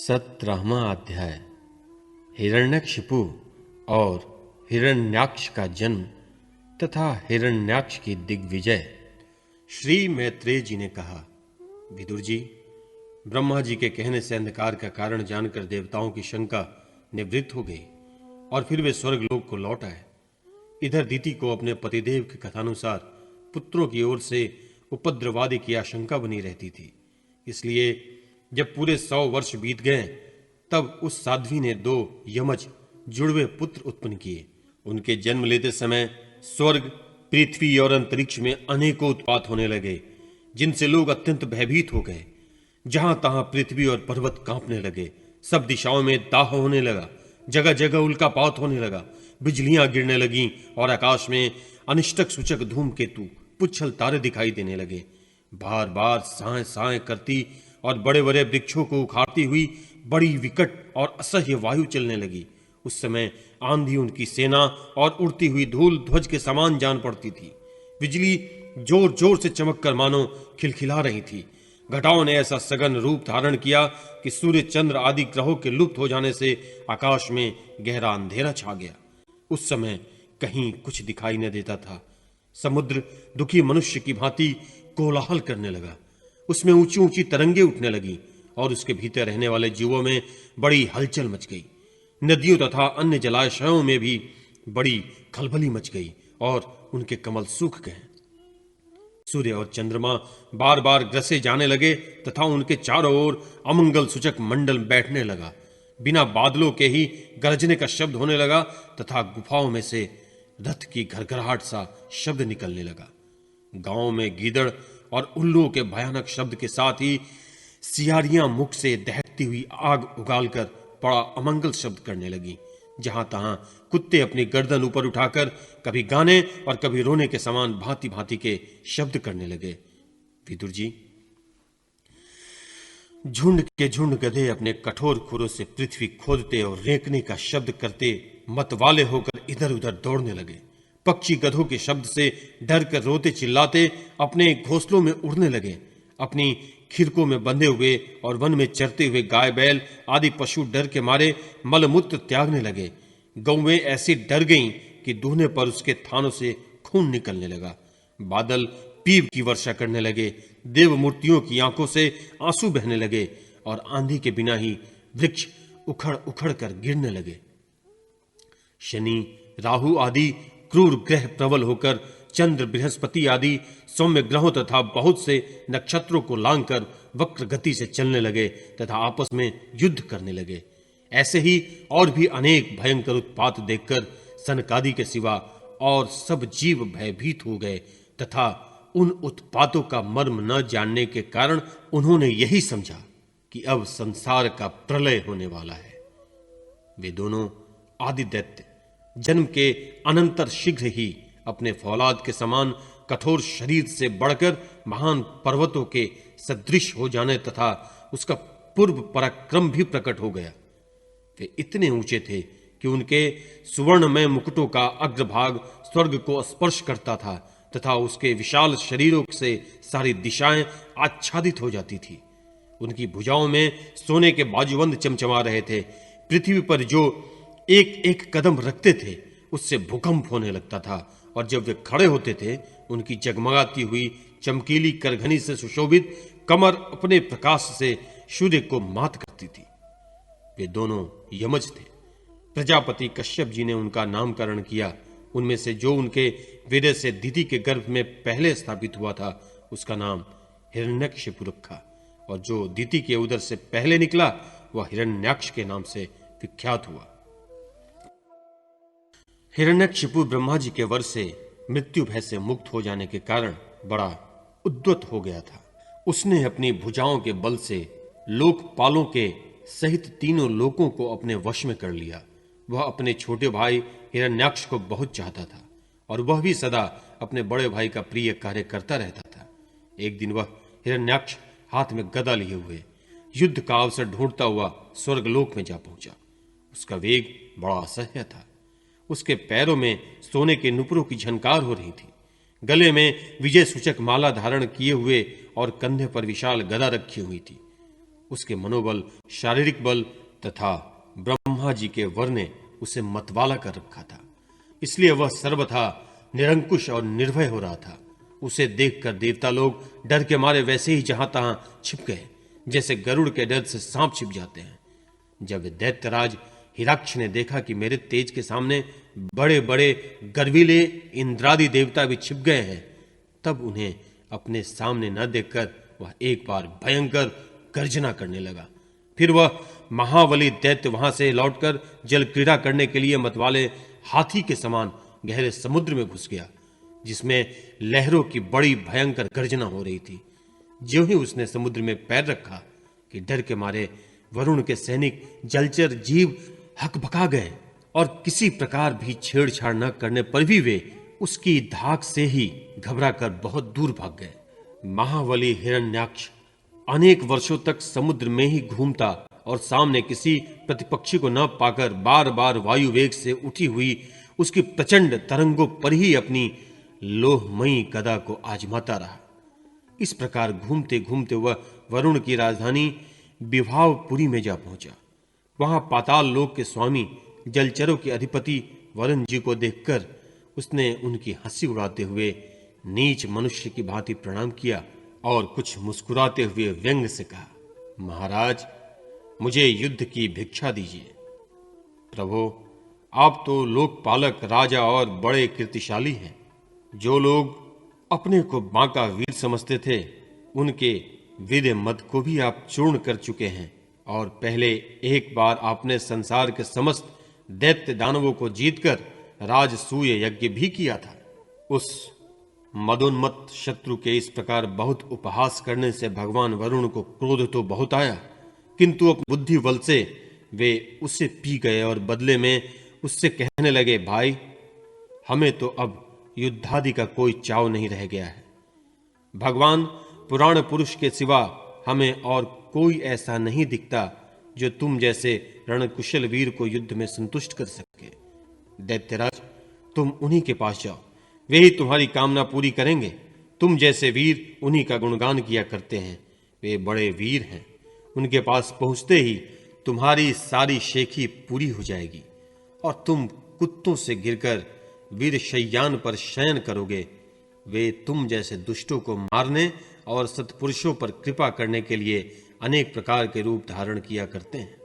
17वां अध्याय हिरण्यकशिपु और हिरण्याक्ष का जन्म तथा हिरण्याक्ष की दिग्विजय। श्री मैत्रेय जी ने कहा, विदुर जी, ब्रह्मा जी के कहने से अंधकार का कारण जानकर देवताओं की शंका निवृत्त हो गई और फिर वे स्वर्गलोक को लौट आए। इधर दीति को अपने पतिदेव के कथानुसार पुत्रों की ओर से उपद्रवादी की आशंका बनी रहती थी। इसलिए जब पूरे 100 वर्ष बीत गए तब उस साध्वी ने 2 यमज जुड़वे पुत्र उत्पन्न किए। उनके जन्म लेते समय स्वर्ग, पृथ्वी और अंतरिक्ष में अनेकों उत्पात होने लगे, जिनसे लोग अत्यंत भयभीत हो गए। जहां तहां पृथ्वी और पर्वत कांपने लगे, सब दिशाओं में दाह होने लगा, जगह जगह उल्कापात होने लगा, बिजलियां गिरने लगीं और आकाश में अनिष्टक सूचक धूमकेतु, पुच्छल तारे दिखाई देने लगे। बार बार साए साए करती और बड़े बड़े वृक्षों को उखाड़ती हुई बड़ी विकट और असह्य वायु चलने लगी। उस समय आंधी उनकी सेना और उड़ती हुई धूल ध्वज के समान जान पड़ती थी। बिजली जोर जोर से चमककर मानो खिलखिला रही थी। घटाओं ने ऐसा सघन रूप धारण किया कि सूर्य, चंद्र आदि ग्रहों के लुप्त हो जाने से आकाश में गहरा अंधेरा छा गया। उस समय कहीं कुछ दिखाई न देता था। समुद्र दुखी मनुष्य की भांति कोलाहल करने लगा। उसमें ऊंची ऊंची तरंगे उठने लगी और उसके भीतर रहने वाले जीवों में बड़ी हलचल मच गई। नदियों तथा अन्य जलाशयों में भी बड़ी खलबली मच गई और उनके कमल सूख गए। सूर्य और चंद्रमा बार बार ग्रसे जाने लगे तथा उनके चारों ओर अमंगल सूचक मंडल बैठने लगा। बिना बादलों के ही गरजने का शब्द होने लगा तथा गुफाओं में से रथ की घरघराहट सा शब्द निकलने लगा। गांव में गीदड़ और उल्लुओं के भयानक शब्द के साथ ही सियारियां मुख से दहकती हुई आग उगालकर बड़ा अमंगल शब्द करने लगी। जहां तहां कुत्ते अपनी गर्दन ऊपर उठाकर कभी गाने और कभी रोने के समान भांति भांति के शब्द करने लगे। विदुर जी, झुंड के झुंड गधे अपने कठोर खुरों से पृथ्वी खोदते और रेंकने का शब्द करते मतवाले होकर इधर उधर दौड़ने लगे। पक्षी गधों के शब्द से डर कर रोते चिल्लाते अपने घोंसलों में उड़ने लगे। अपनी खिरकों में बंधे हुए और वन में चरते हुए गाय बैल आदि पशु डर के मारे मलमूत्र त्यागने लगे। गौवें ऐसी डर गईं कि दूहने पर उसके थानों से खून निकलने लगा। बादल पीप की वर्षा करने लगे। देव मूर्तियों की आंखों से आंसू बहने लगे और आंधी के बिना ही वृक्ष उखड़ उखड़ कर गिरने लगे। शनि, राहु आदि क्रूर ग्रह प्रबल होकर चंद्र, बृहस्पति आदि सौम्य ग्रहों तथा बहुत से नक्षत्रों को लांघकर वक्र गति से चलने लगे तथा आपस में युद्ध करने लगे। ऐसे ही और भी अनेक भयंकर उत्पात देखकर सनकादि के सिवा और सब जीव भयभीत हो गए तथा उन उत्पातों का मर्म न जानने के कारण उन्होंने यही समझा कि अब संसार का प्रलय होने वाला है। वे दोनों आदि दैत्य जन्म के अनंतर शीघ्र ही अपने फौलाद के समान कठोर शरीर से बढ़कर महान पर्वतों के सदृश हो जाने तथा उसका पूर्व पराक्रम भी प्रकट हो गया। वे इतने ऊंचे थे कि उनके सुवर्णमय मुकुटों का अग्रभाग स्वर्ग को स्पर्श करता था तथा उसके विशाल शरीरों से सारी दिशाएं आच्छादित हो जाती थी। उनकी भुजाओं में सोने के बाजूबंद चमचमा रहे थे। पृथ्वी पर जो एक एक कदम रखते थे उससे भूकंप होने लगता था और जब वे खड़े होते थे उनकी जगमगाती हुई चमकीली करघनी से सुशोभित कमर अपने प्रकाश से सूर्य को मात करती थी। वे दोनों यमज थे। प्रजापति कश्यप जी ने उनका नामकरण किया। उनमें से जो उनके वीर्य से दीति के गर्भ में पहले स्थापित हुआ था उसका नाम हिरण्यकशिपु रखा और जो दीति के उदर से पहले निकला वह हिरण्याक्ष के नाम से विख्यात हुआ। हिरण्यकशिपु ब्रह्मा जी के वर से मृत्यु भय से मुक्त हो जाने के कारण बड़ा उद्यत हो गया था। उसने अपनी भुजाओं के बल से लोकपालों के सहित तीनों लोकों को अपने वश में कर लिया। वह अपने छोटे भाई हिरण्याक्ष को बहुत चाहता था और वह भी सदा अपने बड़े भाई का प्रिय कार्य करता रहता था। एक दिन वह हिरण्याक्ष हाथ में गदा लिए हुए युद्ध का अवसर ढूंढता हुआ स्वर्गलोक में जा पहुंचा। उसका वेग बड़ा असह्य था। उसके पैरों में सोने के नुपुरों की झनकार हो रही थी। गले में विजय सूचक माला धारण किए हुए और कंधे पर विशाल गदा रखी हुई थी। उसके मनोबल, शारीरिक बल तथा ब्रह्मा जी के वर ने उसे मतवाला कर रखा था। इसलिए वह सर्वथा निरंकुश और निर्भय हो रहा था। उसे देखकर देवता लोग डर के मारे वैसे ही जहां तहां छिप गए, जैसे गरुड़ के डर से सांप छिप जाते हैं। जब दैत्यराज हिरण्यक्ष ने देखा कि मेरे तेज के सामने बड़े बड़े गर्वीले इंद्रादि देवता भी छिप गए हैं, तब उन्हें अपने सामने न देखकर वह एक बार भयंकर गर्जना करने लगा। फिर वह महाबली दैत्य वहां से लौटकर जल क्रीड़ा करने के लिए मतवाले हाथी के समान गहरे समुद्र में घुस गया, जिसमें लहरों की बड़ी भयंकर गर्जना हो रही थी। ज्यों ही उसने समुद्र में पैर रखा कि डर के मारे वरुण के सैनिक जलचर जीव हकबका गए और किसी प्रकार भी छेड़छाड़ न करने पर भी वे उसकी धाक से ही घबराकर बहुत दूर भाग गए। महाबली हिरण्याक्ष अनेक वर्षों तक समुद्र में ही घूमता और सामने किसी प्रतिपक्षी को न पाकर बार बार वायु वेग से उठी हुई उसकी प्रचंड तरंगों पर ही अपनी लोहमयी गदा को आजमाता रहा। इस प्रकार घूमते घूमते वह वरुण की राजधानी विभावपुरी में जा पहुंचा। वहां पाताल लोक के स्वामी जलचरों के अधिपति वरुण जी को देखकर उसने उनकी हंसी उड़ाते हुए नीच मनुष्य की भांति प्रणाम किया और कुछ मुस्कुराते हुए व्यंग से कहा, महाराज, मुझे युद्ध की भिक्षा दीजिए। प्रभु, आप तो लोकपालक राजा और बड़े कीर्तिशाली हैं। जो लोग अपने को बांका वीर समझते थे, उनके वीर मद को भी आप चूर्ण कर चुके हैं और पहले एक बार आपने संसार के समस्त दैत्य दानवों को जीतकर राजसूय यज्ञ भी किया था। उस मदोन्मत्त शत्रु के इस प्रकार बहुत उपहास करने से भगवान वरुण को क्रोध तो बहुत आया, किंतु अपनी बुद्धि बल से वे उसे पी गए और बदले में उससे कहने लगे, भाई, हमें तो अब युद्धादि का कोई चाव नहीं रह गया है। भगवान पुराण पुरुष के सिवा हमें और कोई ऐसा नहीं दिखता जो तुम जैसे रणकुशल वीर को युद्ध में संतुष्ट कर सके। दैत्यराज, तुम उन्हीं के पास जाओ, वे ही तुम्हारी कामना पूरी करेंगे। तुम जैसे वीर उन्हीं का गुणगान किया करते हैं। वे बड़े वीर हैं। उनके पास पहुंचते ही तुम्हारी सारी शेखी पूरी हो जाएगी और तुम कुत्तों से गिरकर वीर शय्यान पर शयन करोगे। वे तुम जैसे दुष्टों को मारने और सत्पुरुषों पर कृपा करने के लिए अनेक प्रकार के रूप धारण किया करते हैं।